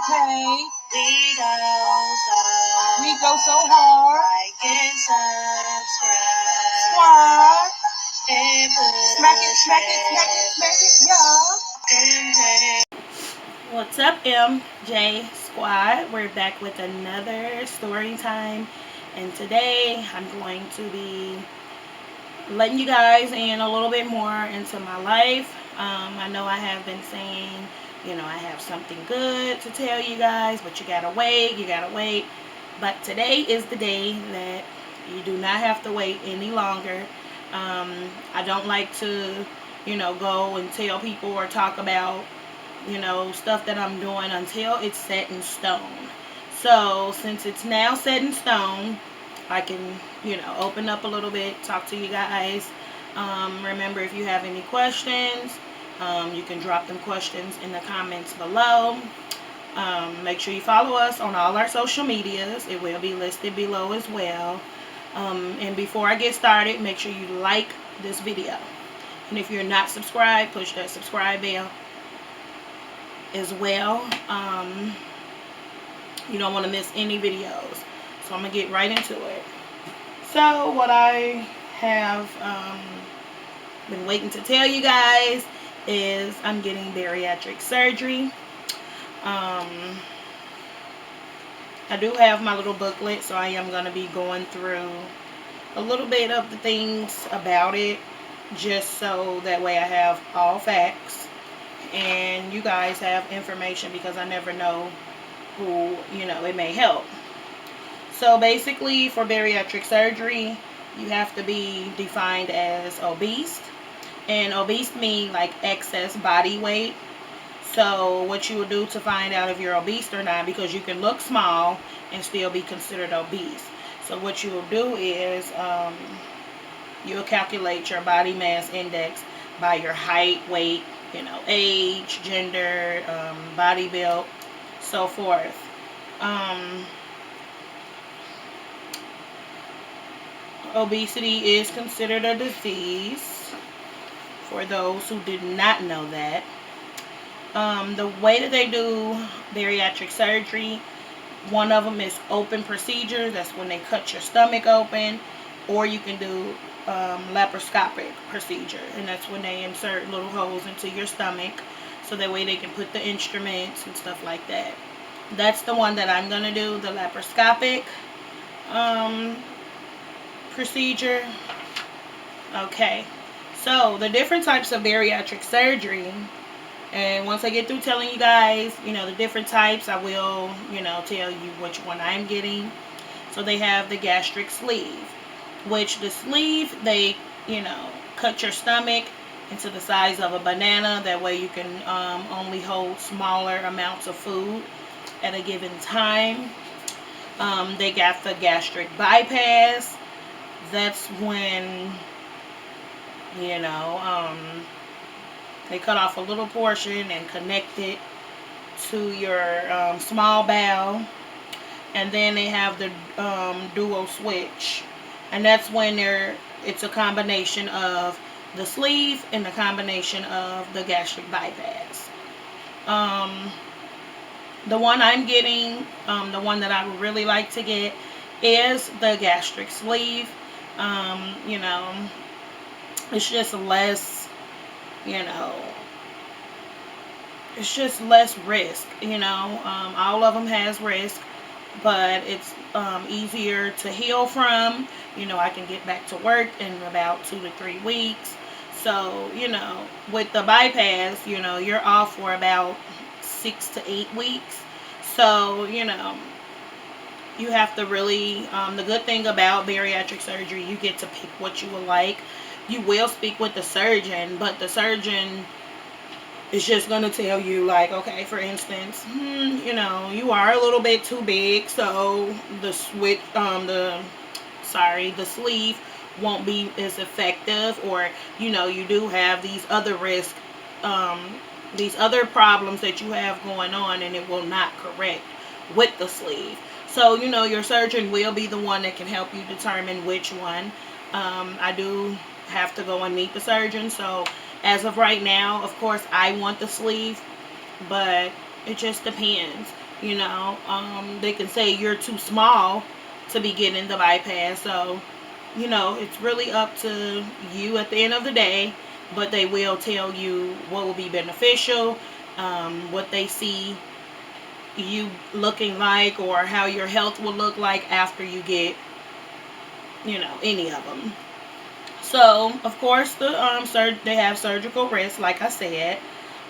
pay. We go so hard. Like and subscribe. Smack it, smack it, smack it, smack it, y'all. What's up, MJ Squad? We're back with another story time, and today I'm going to be letting you guys in a little bit more into my life. I know I have been saying, I have something good to tell you guys, but you gotta wait. But today is the day that you do not have to wait any longer. I don't like to, go and tell people or talk about, stuff that I'm doing until it's set in stone. So since it's now set in stone, I can, open up a little bit, talk to you guys. Remember, if you have any questions, you can drop them questions in the comments below. Make sure you follow us on all our social medias. It will be listed below as well. And before I get started, make sure you like this video. And if you're not subscribed, push that subscribe bell as well. You don't want to miss any videos. So I'm going to get right into it. So what I have been waiting to tell you guys is I'm getting bariatric surgery. I do have my little booklet, so I am going to be going through a little bit of the things about it, just so that way I have all facts and you guys have information, because I never know who, it may help. So basically, for bariatric surgery, you have to be defined as obese. And obese means like excess body weight. So what you will do to find out if you're obese or not, because you can look small and still be considered obese. So what you will do is you'll calculate your body mass index by your height, weight, age, gender, body build, so forth. Obesity is considered a disease, for those who did not know that. The way that they do bariatric surgery, one of them is open procedure. That's when they cut your stomach open. Or you can do laparoscopic procedure, and that's when they insert little holes into your stomach, so that way they can put the instruments and stuff like that. That's the one that I'm going to do, the laparoscopic procedure. Okay, so the different types of bariatric surgery, and once I get through telling you guys, the different types, I will, tell you which one I'm getting. So they have the gastric sleeve, which the sleeve, they, cut your stomach into the size of a banana. That way you can only hold smaller amounts of food at a given time. They got the gastric bypass. That's when, they cut off a little portion and connect it to your small bowel. And then they have the dual switch. And that's when it's a combination of the sleeve and the combination of the gastric bypass. The one I'm getting, the one that I would really like to get, is the gastric sleeve. It's just less, it's just less risk. All of them has risk, but it's easier to heal from. I can get back to work in about 2 to 3 weeks. So, with the bypass, you're off for about 6 to 8 weeks. So, you have to really, the good thing about bariatric surgery, you get to pick what you would like. You will speak with the surgeon, but the surgeon is just going to tell you, like, okay, for instance, you are a little bit too big, so the sleeve won't be as effective, or, you do have these other risks, these other problems that you have going on, and it will not correct with the sleeve. So, your surgeon will be the one that can help you determine which one. I do have to go and meet the surgeon, so as of right now, of course, I want the sleeve, but it just depends. You know, they can say you're too small to be getting the bypass. So, you know, it's really up to you at the end of the day. But they will tell you what will be beneficial, what they see you looking like, or how your health will look like after you get, you know, any of them. So, of course, they have surgical risk, like I said.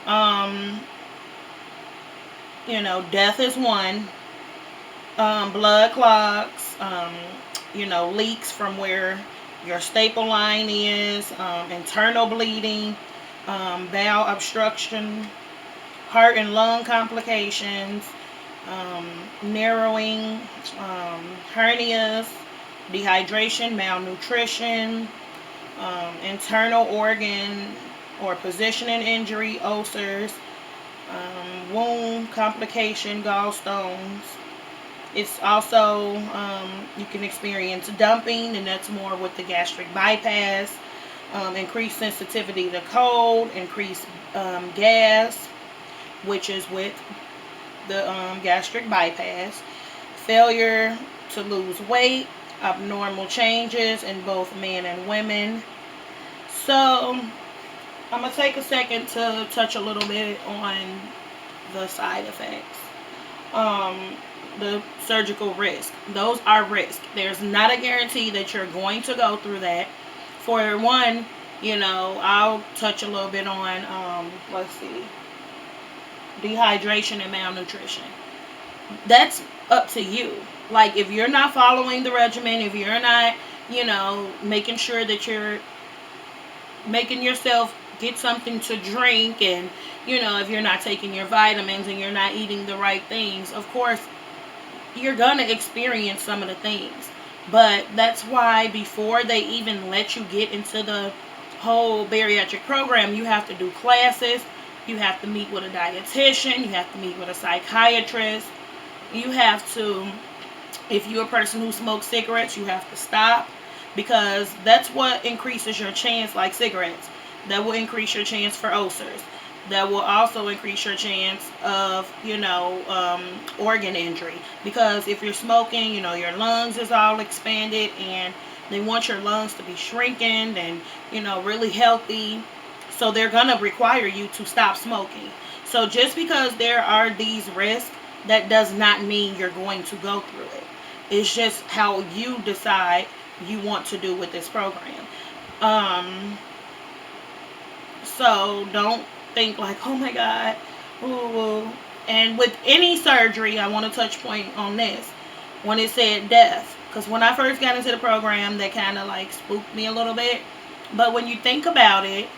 Um, you know, death is one. Blood clots, you know, leaks from where your staple line is, internal bleeding, bowel obstruction, heart and lung complications, narrowing, hernias, dehydration, malnutrition, internal organ or positioning injury, ulcers, wound complication, gallstones. It's also, you can experience dumping, and that's more with the gastric bypass. Increased sensitivity to cold, increased gas, which is with the gastric bypass. Failure to lose weight, abnormal changes in both men and women. So, I'm going to take a second to touch a little bit on the side effects. The surgical risk. Those are risks. There's not a guarantee that you're going to go through that. For one, you know, I'll touch a little bit on, let's see, dehydration and malnutrition. That's up to you. Like, if you're not following the regimen, if you're not, you know, making sure that you're making yourself get something to drink, and, you know, if you're not taking your vitamins and you're not eating the right things, of course, you're going to experience some of the things. But that's why before they even let you get into the whole bariatric program, you have to do classes. You have to meet with a dietitian. You have to meet with a psychiatrist. You have to, if you're a person who smokes cigarettes, you have to stop, because that's what increases your chance, like cigarettes. That will increase your chance for ulcers. That will also increase your chance of, you know, organ injury. Because if you're smoking, you know, your lungs is all expanded, and they want your lungs to be shrinking and, you know, really healthy. So they're going to require you to stop smoking. So just because there are these risks, that does not mean you're going to go through it. It's just how you decide you want to do with this program. So don't think like, oh my God, ooh. And with any surgery, I want to touch point on this. When it said death, because when I first got into the program, that kind of like spooked me a little bit. But when you think about it,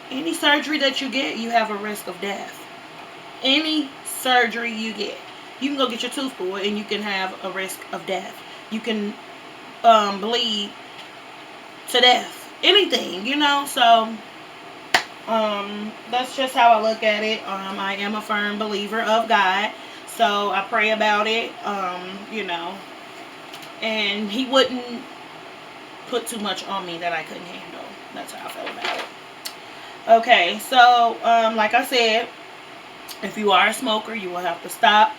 any surgery that you get, you have a risk of death. Any surgery you get, you can go get your tooth pulled and you can have a risk of death. You can bleed to death. Anything, you know. So that's just how I look at it. I am a firm believer of God, so I pray about it. You know, and He wouldn't put too much on me that I couldn't handle. That's how I feel about it. Okay, so like I said, if you are a smoker, you will have to stop.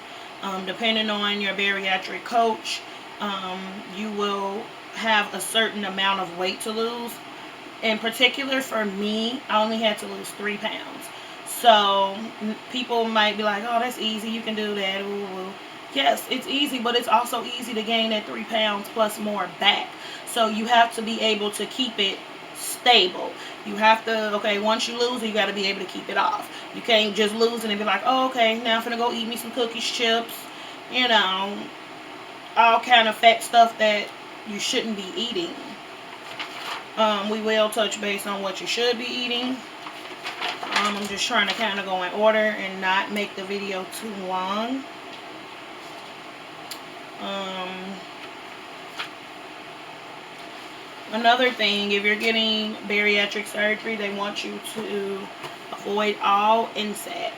Depending on your bariatric coach, you will have a certain amount of weight to lose. In particular, for me, I only had to lose 3 pounds. So people might be like, oh, that's easy. You can do that. Ooh, ooh. Yes, it's easy, but it's also easy to gain that 3 pounds plus more back. So you have to be able to keep it stable. You have to, okay, once you lose it, you got to be able to keep it off. You can't just lose it and be like, oh, okay, now I'm going to go eat me some cookies, chips, you know, all kind of fat stuff that you shouldn't be eating. We will touch base on what you should be eating. I'm just trying to kind of go in order and not make the video too long. Another thing, if you're getting bariatric surgery, they want you to avoid all NSAIDs.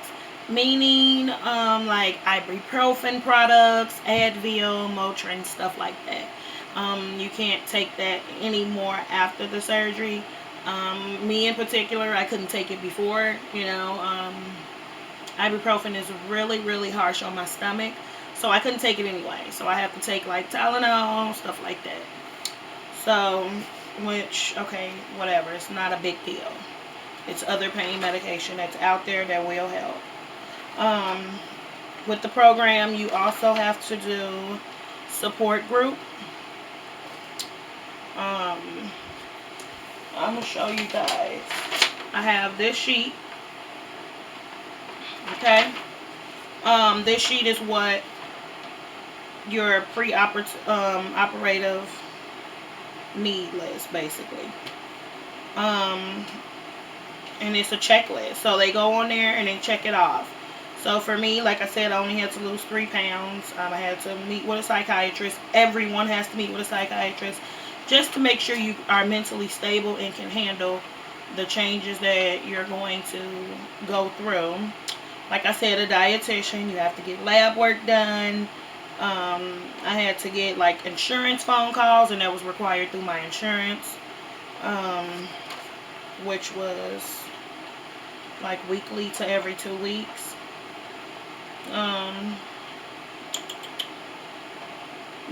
Meaning, like ibuprofen products, Advil, Motrin, stuff like that. You can't take that anymore after the surgery. Me in particular, I couldn't take it before, you know. Ibuprofen is really, really harsh on my stomach. So I couldn't take it anyway. So I have to take like Tylenol, stuff like that. So, which, okay, whatever. It's not a big deal. It's other pain medication that's out there that will help. Um, with the program, you also have to do support group. Um, I'm going to show you guys. I have this sheet. Okay. This sheet is what your operative need list, basically. And it's a checklist. So they go on there and they check it off. So for me, like I said, I only had to lose 3 pounds. I had to meet with a psychiatrist. Everyone has to meet with a psychiatrist just to make sure you are mentally stable and can handle the changes that you're going to go through. Like I said, a dietitian, you have to get lab work done. I had to get like insurance phone calls, and that was required through my insurance, which was like weekly to every 2 weeks.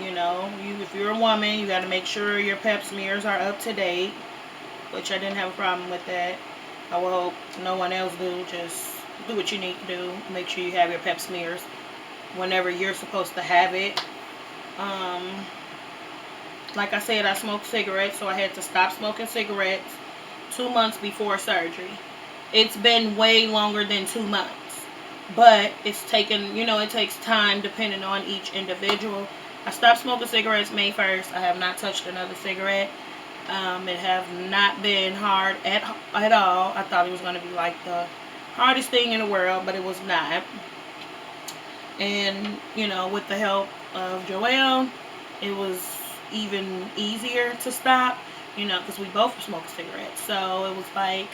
You know, if you're a woman, you got to make sure your pap smears are up to date, which I didn't have a problem with that. I will hope no one else do. Just do what you need to do. Make sure you have your pap smears whenever you're supposed to have it. Like I said, I smoked cigarettes, so I had to stop smoking cigarettes 2 months before surgery. It's been way longer than 2 months. But it's taken, you know, it takes time depending on each individual. I stopped smoking cigarettes May 1st. I have not touched another cigarette. It have not been hard at all. I thought it was going to be like the hardest thing in the world, but it was not. And, you know, with the help of Joelle, it was even easier to stop, you know, because we both were smoking cigarettes. So it was like,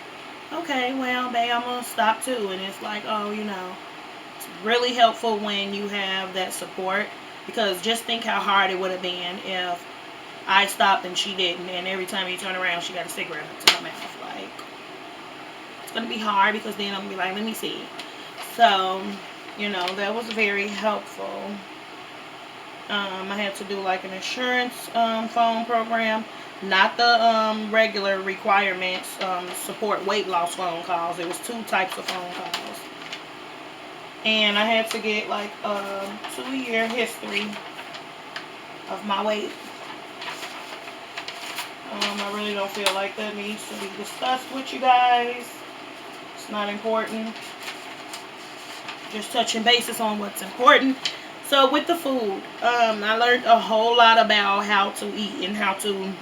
okay, well, babe, I'm going to stop too. And it's like, oh, you know, it's really helpful when you have that support, because just think how hard it would have been if I stopped and she didn't, and every time you turn around, she got a cigarette up to her mouth. Like, it's going to be hard, because then I'm going to be like, let me see. So, you know, that was very helpful. I had to do like an insurance phone program, not the regular requirements, support weight loss phone calls. It was 2 types of phone calls. And I had to get like a 2-year history of my weight. I really don't feel like that needs to be discussed with you guys. It's not important. Just touching bases on what's important. So with the food, I learned a whole lot about how to eat and how to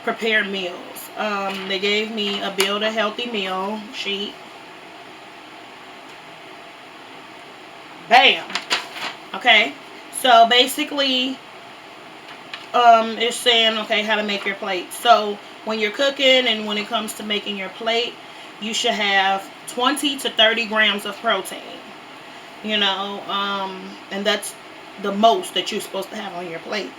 prepare meals. They gave me a build a healthy meal sheet. Bam. Okay. So basically, it's saying, okay, how to make your plate. So when you're cooking and when it comes to making your plate, you should have 20 to 30 grams of protein. You know, and that's the most that you're supposed to have on your plate.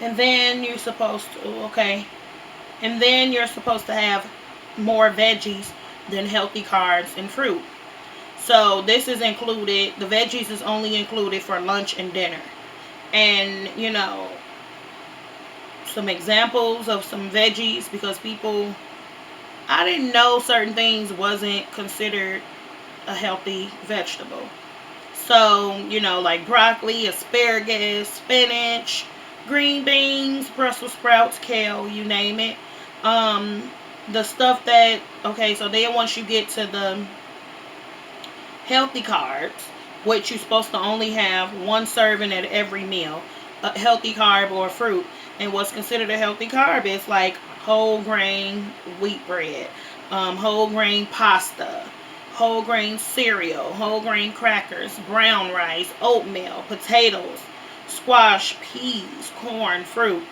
And then you're supposed to, okay, and then you're supposed to have more veggies than healthy carbs and fruit. So this is included, the veggies is only included for lunch and dinner. And, you know, some examples of some veggies, because people, I didn't know certain things wasn't considered a healthy vegetable. So, you know, like broccoli, asparagus, spinach, green beans, Brussels sprouts, kale, you name it. The stuff that, okay, so then once you get to the healthy carbs, which you're supposed to only have 1 serving at every meal, a healthy carb or fruit. And what's considered a healthy carb is like whole grain wheat bread, whole grain pasta, whole grain cereal, whole grain crackers, brown rice, oatmeal, potatoes, squash, peas, corn, fruit.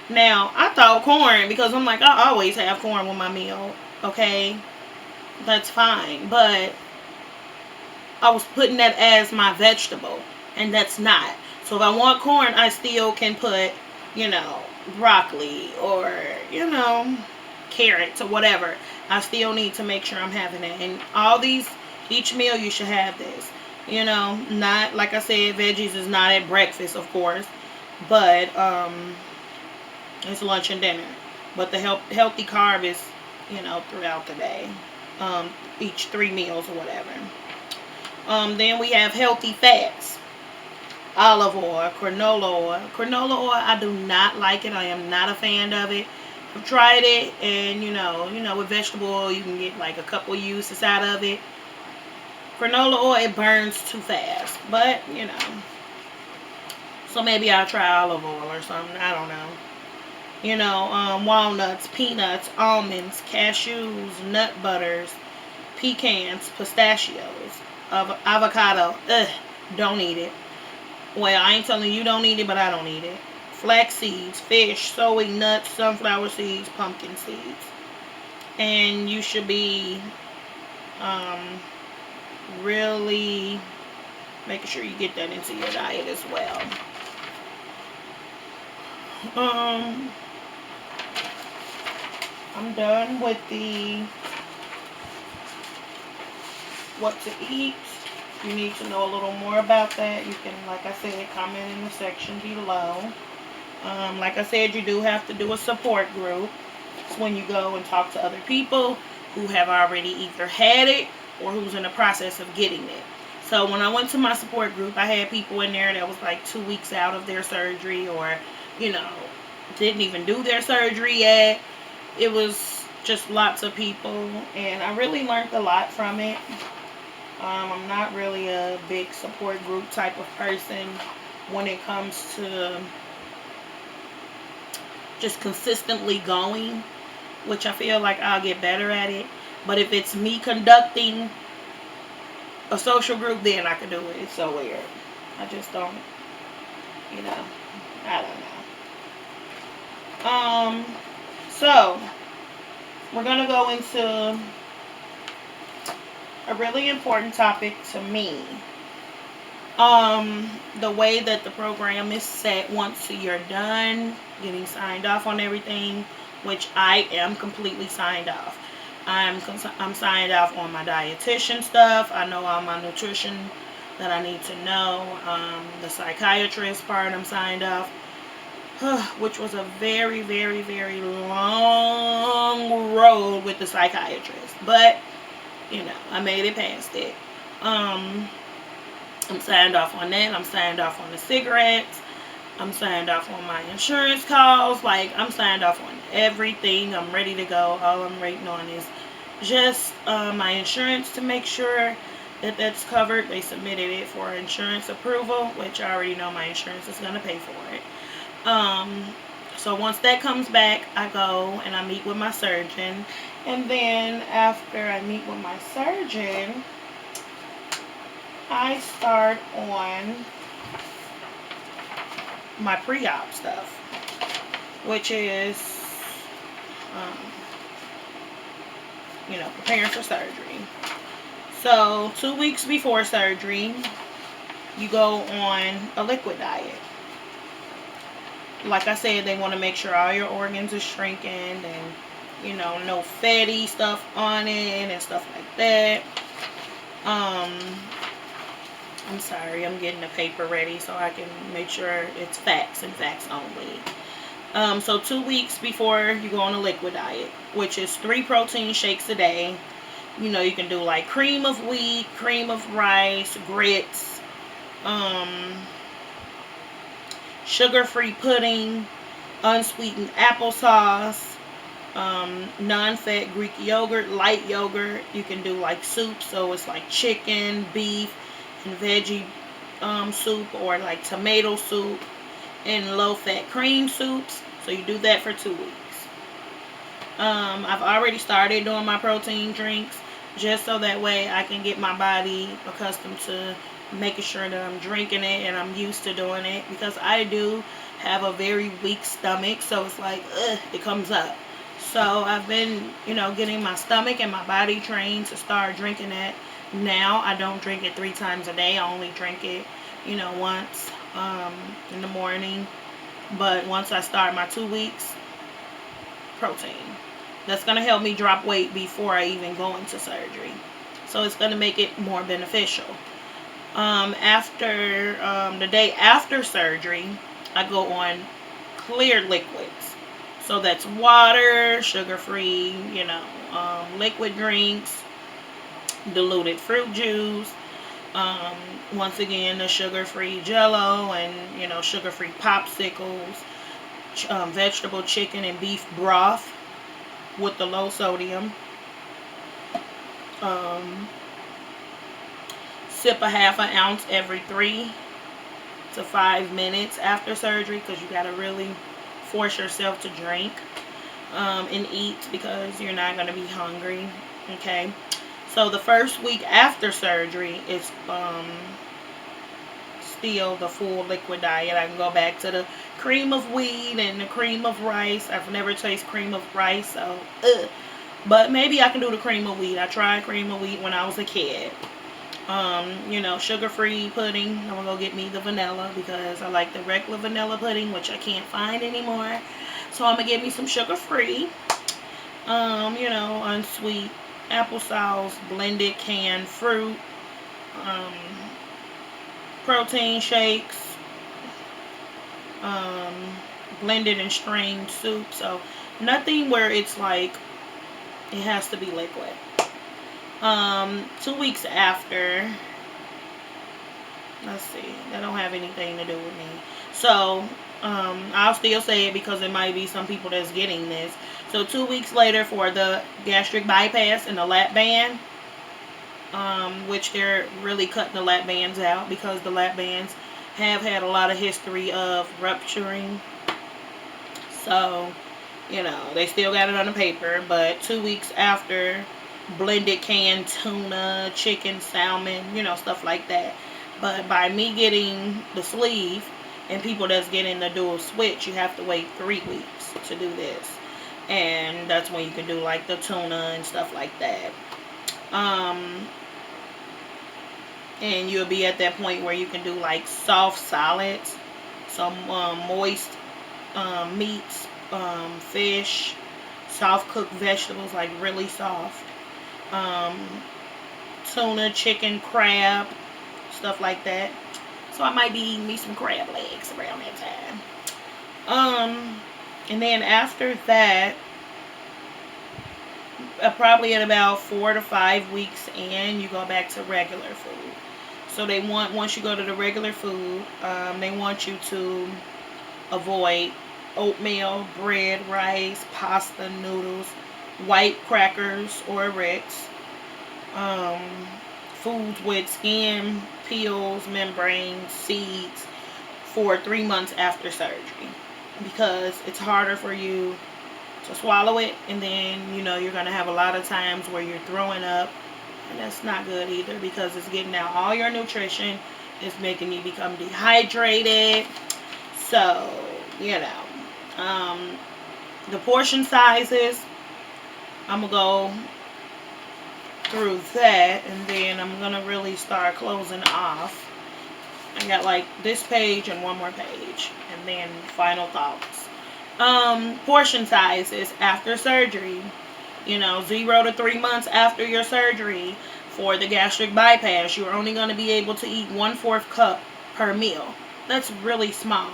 Now, I thought corn, because I'm like, I always have corn with my meal. Okay, that's fine. But I was putting that as my vegetable, and that's not. So if I want corn, I still can put, you know, broccoli or, you know, carrots or whatever. I still need to make sure I'm having it. And all these, each meal you should have this. You know, not, like I said, veggies is not at breakfast, of course. But it's lunch and dinner. But the healthy carb is, you know, throughout the day. Each 3 meals or whatever. Then we have healthy fats. Olive oil, canola oil. Canola oil, I do not like it. I am not a fan of it. I've tried it, and you know, with vegetable oil, you can get like a couple uses out of it. Canola oil, it burns too fast, but you know. So maybe I'll try olive oil or something. I don't know. You know, walnuts, peanuts, almonds, cashews, nut butters, pecans, pistachios, avocado. Ugh, don't eat it. Well, I ain't telling you don't eat it, but I don't eat it. Flax seeds, fish, soy nuts, sunflower seeds, pumpkin seeds. And you should be really making sure you get that into your diet as well. I'm done with the what to eat. If you need to know a little more about that, you can, like I said, comment in the section below. Like I said, you do have to do a support group. It's when you go and talk to other people who have already either had it or who's in the process of getting it. So when I went to my support group, I had people in there that was like 2 weeks out of their surgery, or, you know, didn't even do their surgery yet. It was just lots of people, and I really learned a lot from it. I'm not really a big support group type of person when it comes to just consistently going, which I feel like I'll get better at it. But if it's me conducting a social group, then I can do it. It's so weird. I just don't, you know, I don't know. So we're going to go into a really important topic to me. The way that the program is set, once you're done getting signed off on everything, which I am completely signed off. I'm signed off on my dietitian stuff. I know all my nutrition that I need to know. The psychiatrist part, I'm signed off. Which was a very, very, very long road with the psychiatrist. But, you know, I made it past it. I'm signed off on that. I'm signed off on the cigarettes. I'm signed off on my insurance calls. Like, I'm signed off on everything. I'm ready to go. All I'm waiting on is just my insurance to make sure that that's covered. They submitted it for insurance approval, which I already know my insurance is going to pay for it. So once that comes back, I go and I meet with my surgeon. And then after I meet with my surgeon, I start on my pre-op stuff, which is, you know, preparing for surgery. So 2 weeks before surgery, you go on a liquid diet. Like I said, they want to make sure all your organs are shrinking and, you know, no fatty stuff on it and stuff like that. I'm sorry, I'm getting the paper ready so I can make sure it's facts and facts only. So 2 weeks before you go on a liquid diet, which is 3 protein shakes a day. You know, you can do like cream of wheat, cream of rice, grits, sugar-free pudding, unsweetened applesauce, non-fat Greek yogurt, light yogurt. You can do like soup, so it's like chicken, beef, and veggie soup, or like tomato soup and low-fat cream soups. So you do that for 2 weeks. I've already started doing my protein drinks just so that way I can get my body accustomed to making sure that I'm drinking it and I'm used to doing it, because I do have a very weak stomach, so it's like, it comes up. So I've been, you know, getting my stomach and my body trained to start drinking it. Now I don't drink it 3 times a day. I only drink it, you know, once in the morning. But once I start my 2 weeks, protein. That's going to help me drop weight before I even go into surgery. So it's going to make it more beneficial. After the day after surgery, I go on clear liquids. So that's water, sugar-free, liquid drinks, diluted fruit juice. Once again, the sugar-free Jello and sugar-free popsicles, vegetable, chicken, and beef broth with the low sodium. Sip a half an ounce every 3 to 5 minutes after surgery, because you got to really force yourself to drink and eat, because you're not going to be hungry. Okay, so the first week after surgery is still the full liquid diet. I can go back to the cream of wheat and the cream of rice. I've never tasted cream of rice, so but maybe I can do the cream of wheat. I tried cream of wheat when I was a kid. Sugar-free pudding. I'm gonna go get me the vanilla, because I like the regular vanilla pudding, which I can't find anymore. So I'm gonna get me some sugar-free. Unsweet applesauce, blended canned fruit, protein shakes, blended and strained soup. So nothing where it's like it has to be liquid. 2 weeks after, let's see, that don't have anything to do with me. So I'll still say it because it might be some people that's getting this. So 2 weeks later for the gastric bypass and the lap band, which they're really cutting the lap bands out, because the lap bands have had a lot of history of rupturing. So, they still got it on the paper. But 2 weeks after, blended canned tuna, chicken, salmon, stuff like that. But by me getting the sleeve, and people that's getting the dual switch, you have to wait 3 weeks to do this. And that's when you can do like the tuna and stuff like that. And you'll be at that point where you can do like soft solids, some moist meats, fish, soft cooked vegetables, like really soft, tuna, chicken, crab, stuff like that. So I might be eating me some crab legs around that time. And then after that, probably at about 4 to 5 weeks in, you go back to regular food. So they want, once you go to the regular food, they want you to avoid oatmeal, bread, rice, pasta, noodles, white crackers or Ritz, foods with skin, peels, membranes, seeds for 3 months after surgery, because it's harder for you to swallow it, and then you're going to have a lot of times where you're throwing up, and that's not good either, because it's getting out all your nutrition. It's making you become dehydrated. So the portion sizes, I'm gonna go through that, and then I'm gonna really start closing off. I got like this page and one more page, and then final thoughts. Portion sizes after surgery, 0 to 3 months after your surgery. For the gastric bypass, you're only going to be able to eat 1/4 cup per meal. That's really small.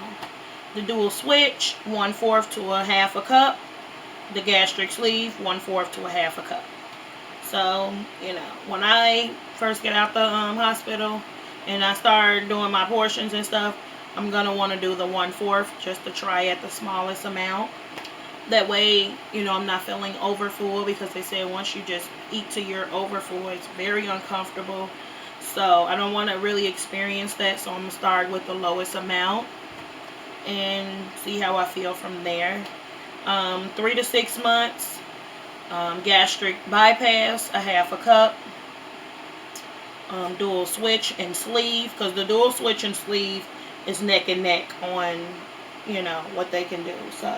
The dual switch, 1/4 to a 1/2 cup. The gastric sleeve, 1/4 to a 1/2 cup. So, when I first get out the hospital and I start doing my portions and stuff, I'm going to want to do the 1/4 just to try at the smallest amount. That way, I'm not feeling overfull, because they say once you just eat till you're overfull, it's very uncomfortable. So I don't want to really experience that. So I'm going to start with the lowest amount and see how I feel from there. 3 to 6 months, gastric bypass, a 1/2 cup. Dual switch and sleeve, because the dual switch and sleeve is neck and neck on, what they can do. So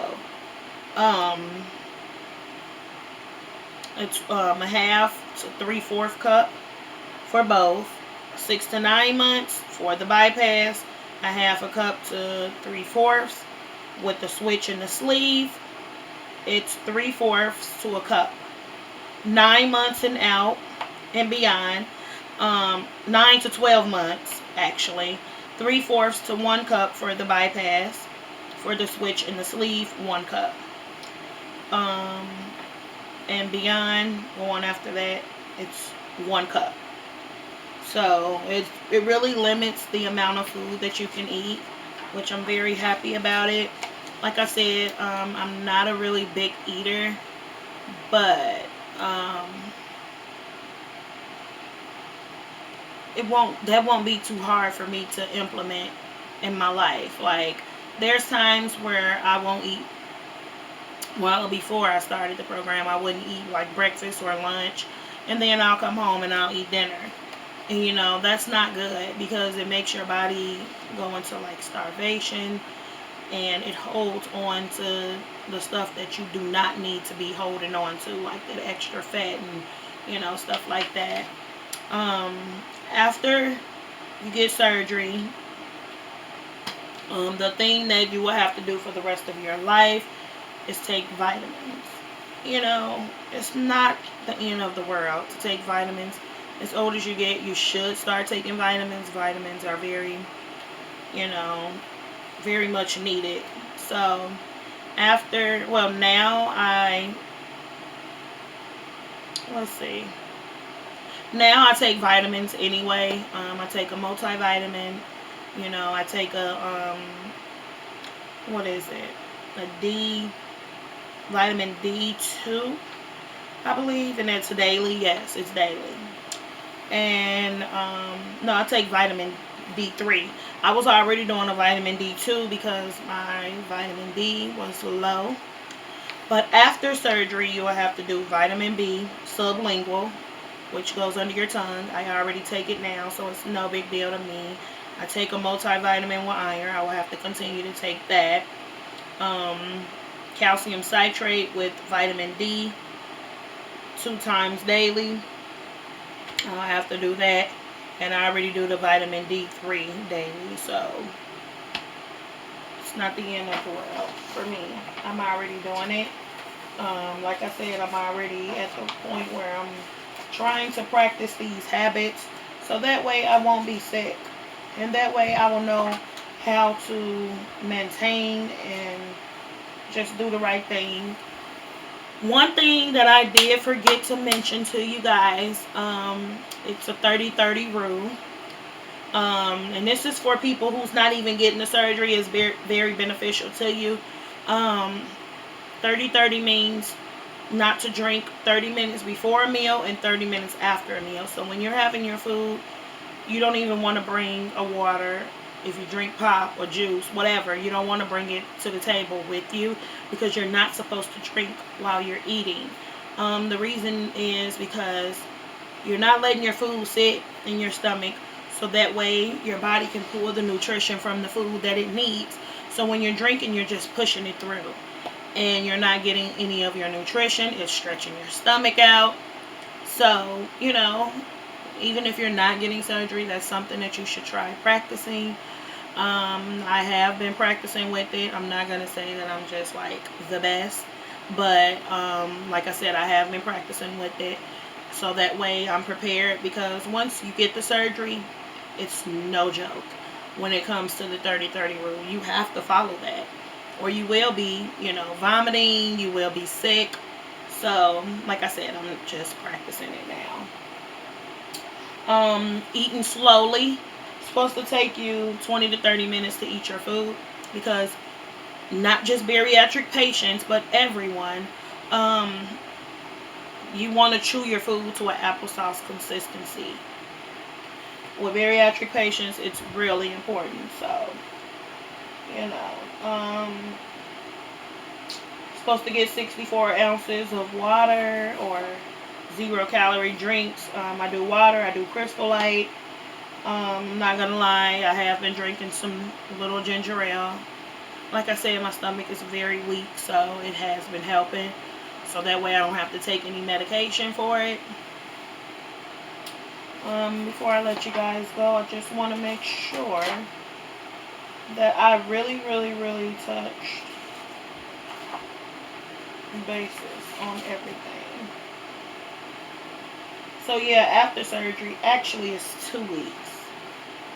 it's a 1/2 to 3/4 cup for both. 6 to 9 months for the bypass, a half a cup to 3/4. With the switch and the sleeve, it's 3/4 to a cup. 9 months and out and beyond, 9 to 12 months actually, 3/4 to 1 cup for the bypass. For the switch and the sleeve, 1 cup. Um, and beyond, going after that, it's 1 cup. So it really limits the amount of food that you can eat, which I'm very happy about it. Like I said, I'm not a really big eater, but that won't be too hard for me to implement in my life. Like, there's times where I won't eat. Well, before I started the program, I wouldn't eat like breakfast or lunch, and then I'll come home and I'll eat dinner. And that's not good, because it makes your body go into like starvation, and it holds on to the stuff that you do not need to be holding on to, like that extra fat and stuff like that. After you get surgery, the thing that you will have to do for the rest of your life is take vitamins. It's not the end of the world to take vitamins. As old as you get, you should start taking vitamins. Vitamins are very, very much needed. So now let's see. Now I take vitamins anyway. I take a multivitamin. I take what is it? Vitamin D2, I believe, and that's daily. Yes, it's daily. And no, I take vitamin D3. I was already doing a vitamin D2 because my vitamin D was low. But after surgery, you will have to do vitamin B sublingual, which goes under your tongue. I already take it now, so it's no big deal to me. I take a multivitamin with iron. I will have to continue to take that. Calcium citrate with vitamin D 2 times daily. I'll have to do that. And I already do the vitamin D3 daily, so it's not the end of the world for me. I'm already doing it. Like I said, I'm already at the point where I'm trying to practice these habits, so that way I won't be sick, and that way I will know how to maintain and just do the right thing. One thing that I did forget to mention to you guys, it's a 30-30 rule. And this is for people who's not even getting the surgery. It's very, very beneficial to you. 30-30 means not to drink 30 minutes before a meal and 30 minutes after a meal. So when you're having your food, you don't even want to bring a water. If you drink pop or juice, whatever, you don't want to bring it to the table with you, because you're not supposed to drink while you're eating. The reason is because you're not letting your food sit in your stomach, so that way your body can pull the nutrition from the food that it needs. So when you're drinking, you're just pushing it through, and you're not getting any of your nutrition. It's stretching your stomach out. So, even if you're not getting surgery, that's something that you should try practicing. I have been practicing with it. I'm not going to say that I'm just like the best, but like I said, I have been practicing with it, so that way I'm prepared, because once you get the surgery, it's no joke when it comes to the 30-30 rule. You have to follow that, or you will be, vomiting, you will be sick. So, like I said, I'm just practicing it now. Eating slowly. It's supposed to take you 20 to 30 minutes to eat your food, because not just bariatric patients, but everyone, you want to chew your food to an applesauce consistency. With bariatric patients, it's really important. So, supposed to get 64 ounces of water or 0-calorie drinks. I do water. I do Crystal Light. I'm not gonna lie, I have been drinking some little ginger ale. Like I said, my stomach is very weak, so it has been helping. So that way I don't have to take any medication for it. Before I let you guys go, I just want to make sure that I really, really, really touched basis on everything. So yeah, after surgery, actually it's 2 weeks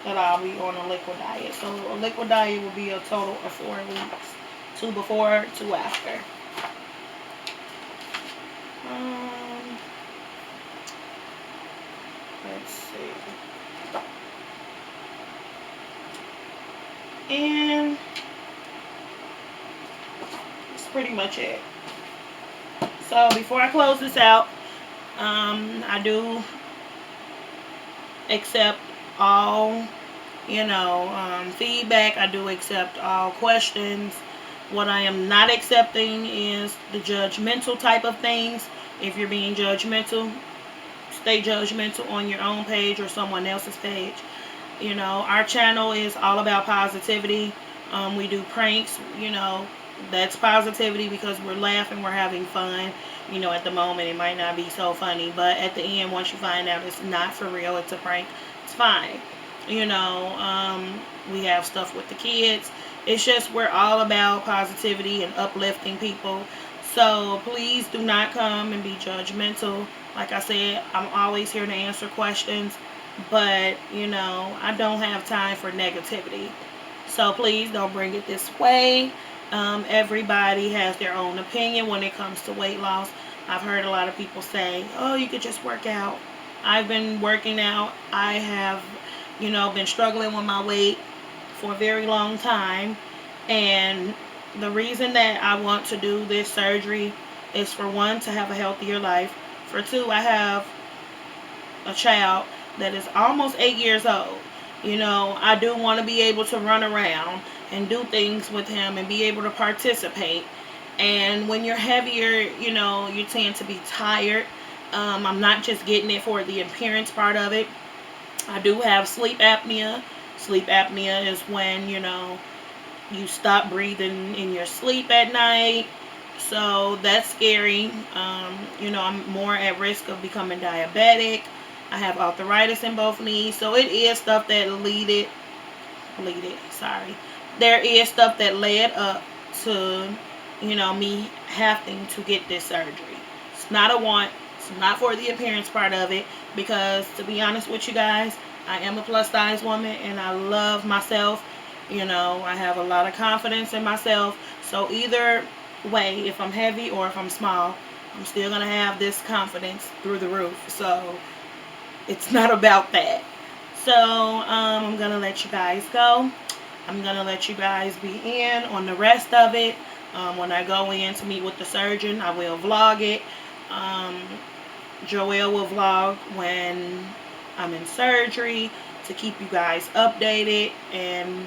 that I'll be on a liquid diet. So a liquid diet will be a total of 4 weeks. 2 before, 2 after. Um, let's see. And that's pretty much it. So before I close this out, I do accept all, feedback. I do accept all questions. What I am not accepting is the judgmental type of things. If you're being judgmental, stay judgmental on your own page or someone else's page. Our channel is all about positivity. We do pranks, that's positivity because we're laughing, we're having fun. At the moment it might not be so funny, but at the end, once you find out it's not for real, it's a prank, it's fine. We have stuff with the kids. It's just we're all about positivity and uplifting people. So please do not come and be judgmental. Like I said, I'm always here to answer questions, but I don't have time for negativity. So please don't bring it this way. Everybody has their own opinion when it comes to weight loss. I've heard a lot of people say, oh, you could just work out. I've been working out. I have, been struggling with my weight for a very long time. And the reason that I want to do this surgery is, for one, to have a healthier life. For two, I have a child that is almost 8 years old. I do want to be able to run around and do things with him and be able to participate. And when you're heavier, you tend to be tired. I'm not just getting it for the appearance part of it. I do have sleep apnea. Sleep apnea is when, you stop breathing in your sleep at night. So that's scary. I'm more at risk of becoming diabetic. I have arthritis in both knees. So it is stuff that sorry. There is stuff that led up to, me having to get this surgery. It's not a want. It's not for the appearance part of it. Because to be honest with you guys, I am a plus size woman and I love myself. I have a lot of confidence in myself. So either way, if I'm heavy or if I'm small, I'm still going to have this confidence through the roof. So it's not about that. So I'm going to let you guys go. I'm going to let you guys be in on the rest of it. When I go in to meet with the surgeon, I will vlog it. Joelle will vlog when I'm in surgery to keep you guys updated. And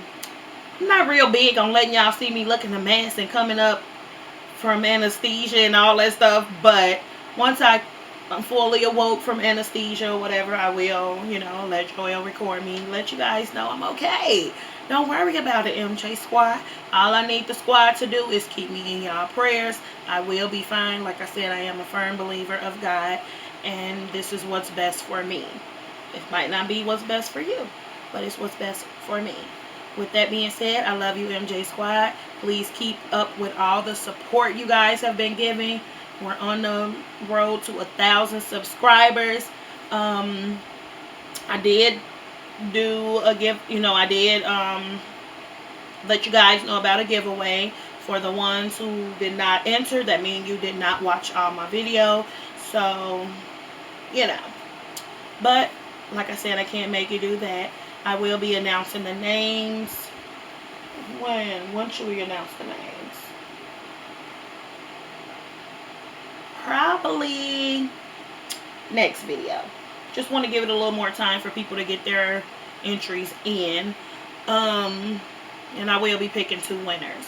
I'm not real big on letting y'all see me looking a mess and coming up from anesthesia and all that stuff. But once I'm fully awoke from anesthesia or whatever, I will, let Joelle record me, let you guys know I'm okay. Don't worry about it, MJ Squad. All I need the squad to do is keep me in y'all prayers. I will be fine. Like I said, I am a firm believer of God, and this is what's best for me. It might not be what's best for you, but it's what's best for me. With that being said, I love you, MJ Squad. Please keep up with all the support you guys have been giving. We're on the road to 1,000 subscribers. I did do a I did let you guys know about a giveaway for the ones who did not enter. That means you did not watch all my video. So, But, like I said, I can't make you do that. I will be announcing the names. When should we announce the names? Probably next video. Just want to give it a little more time for people to get their entries in. And I will be picking 2 winners.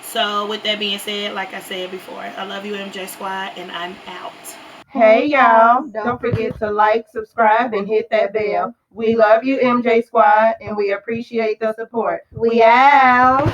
So with that being said, like I said before, I love you, MJ Squad, and I'm out. Hey y'all, don't forget to like, subscribe, and hit that bell. We love you, MJ Squad, and we appreciate the support. We out.